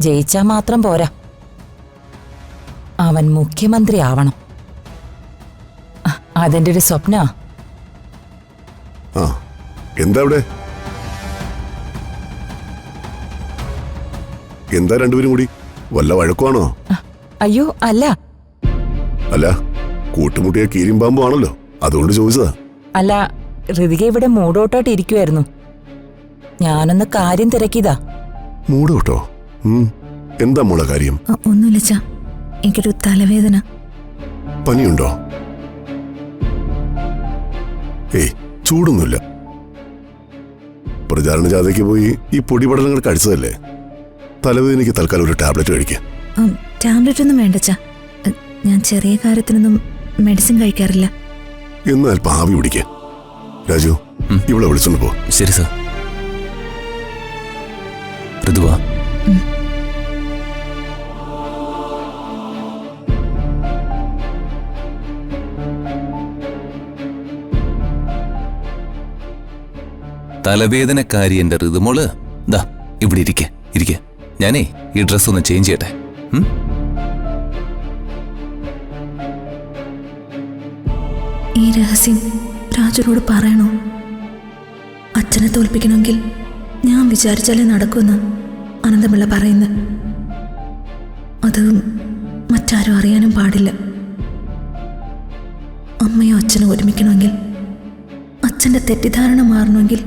ജയിച്ചാ മാത്രം പോരാ, അവൻ മുഖ്യമന്ത്രി ആവണം. അതെന്റെ ഒരു സ്വപ്ന. എന്താ അവിടെ? എന്താ രണ്ടുപേരും കൂടി വല്ല വഴക്കുവാണോ? അയ്യോ അല്ല. അല്ല, കൂട്ടുമുട്ടിയ കീരിമ്പാമ്പും ആണല്ലോ, അതുകൊണ്ട് ചോദിച്ചതാ. അല്ല, ഋതിക ഇവിടെ മൂടോട്ടോട്ട് ഇരിക്കുവായിരുന്നു. ഞാനൊന്ന് കാര്യം തിരക്കിയതാ. മൂടോട്ടോ? എന്താ മോളെ കാര്യം? ഒന്നുമില്ല, എനിക്കൊരു തലവേദന. പനിയുണ്ടോ? ഏയ്, ചൂടൊന്നുമില്ല. പ്രചാരണ ജാഥയ്ക്ക് പോയി ഈ പൊടിപടലങ്ങൾ കഴിച്ചതല്ലേ. തലവേദനയ്ക്ക് തൽക്കാലം ഒരു ടാബ്ലറ്റ് കഴിക്കാം. ടാബ്ലറ്റ് ഒന്നും വേണ്ടച്ചാ, ഞാൻ ചെറിയ കാര്യത്തിനൊന്നും മെഡിസിൻ കഴിക്കാറില്ല. എന്നാൽ പാവി പിടിക്കുക. രാജു, ഇവിടെ വിളിച്ചോണ്ട് പോ. ശരി സാർ. ഋതുവാ. തലവേദനക്കാരി എന്റെ ഋതുമോള് ദാ ഇവിടെ ഇരിക്കെ. ഞാനേ ഈ ഡ്രസ് ഒന്ന് ചേഞ്ച് ചെയ്യട്ടെ. ഈ രഹസ്യം രാജുനോട് പറയണോ? അച്ഛനെ തോൽപ്പിക്കണമെങ്കിൽ ഞാൻ വിചാരിച്ചാലേ നടക്കുമെന്ന് അനന്തപിള്ള പറയുന്നത്. അത് മറ്റാരും അറിയാനും പാടില്ല. അമ്മയോ അച്ഛനും ഒരുമിക്കണമെങ്കിൽ, അച്ഛൻ്റെ തെറ്റിദ്ധാരണ മാറണമെങ്കിൽ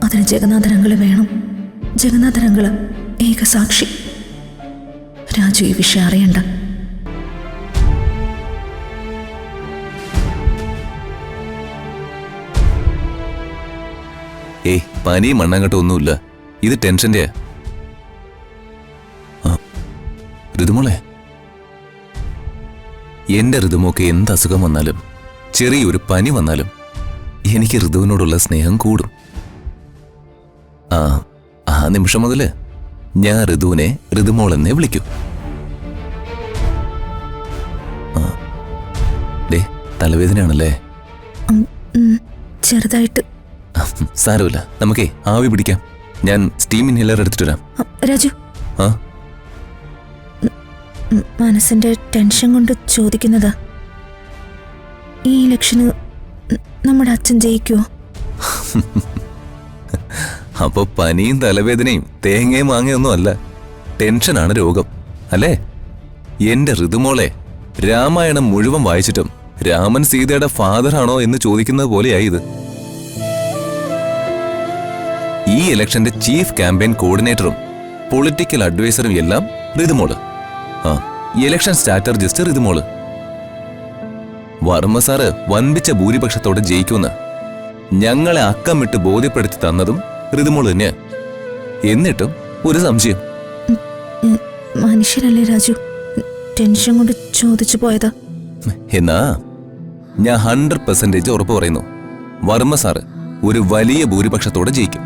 അതിന് ജഗന്നാഥരംഗള് വേണം. ജഗന്നാഥരംഗള് ഏകസാക്ഷി. രാജു ഈ വിഷയം അറിയണ്ട. ഏയ്, പനിയും മണ്ണാങ്കട്ടും ഒന്നുമില്ല, ഇത് ടെൻഷന്റെയാ. ഋതുമോളെ, എന്റെ ഋതുമോക്ക് എന്ത് അസുഖം വന്നാലും, ചെറിയൊരു പനി വന്നാലും എനിക്ക് ഋതുവിനോടുള്ള സ്നേഹം കൂടും. ആ നിമിഷം മുതല് ഞാൻ ഋതുവിനെ ഋതുമോളെന്നെ വിളിക്കൂ. തലവേദനയാണല്ലേ? ചെറുതായിട്ട്. സാരമില്ല, നമുക്കേ ആവി പിടിക്കാം. ഞാൻ സ്റ്റീം ഇൻഹേലർ എടുത്തിട്ട് വരാം. രാജു, മനസ്സിന്റെ ടെൻഷൻ കൊണ്ട് ചോദിക്കുന്നതാ. ഈ ഇലക്ഷന് നമ്മുടെ അച്ഛൻ ജയിക്കുവോ? അപ്പൊ പനിയും തലവേദനയും തേങ്ങയും മാങ്ങയൊന്നും അല്ല, ടെൻഷനാണ് രോഗം അല്ലേ? എന്റെ ഋതുമോളെ, രാമായണം മുഴുവൻ വായിച്ചിട്ടും രാമൻ സീതയുടെ ഫാദറാണോ എന്ന് ചോദിക്കുന്നത് പോലെയായി ഇത്. ഈ ഇലക്ഷന്റെ ചീഫ് ക്യാമ്പയിൻ കോർഡിനേറ്ററും പൊളിറ്റിക്കൽ അഡ്വൈസറും എല്ലാം Rithumol. Election strategist Rithumol. Varma sir വൻപിച്ച ഭൂരിപക്ഷത്തോടെ ജയിക്കുമെന്ന് ഞങ്ങളെ അക്കമിട്ട് ബോധ്യപ്പെടുത്തി തന്നതും ഋതുമോള് തന്നെയാ. എന്നിട്ടും ഒരു സംശയം. മനുഷ്യരല്ലേ രാജു, ടെൻഷൻ കൊണ്ട് ചോദിച്ചു പോയതാ. എന്നാ ഞാൻ 100% ഉറപ്പ് പറയുന്നു, വർമ്മ സാറ് ഒരു വലിയ ഭൂരിപക്ഷത്തോടെ ജയിക്കും.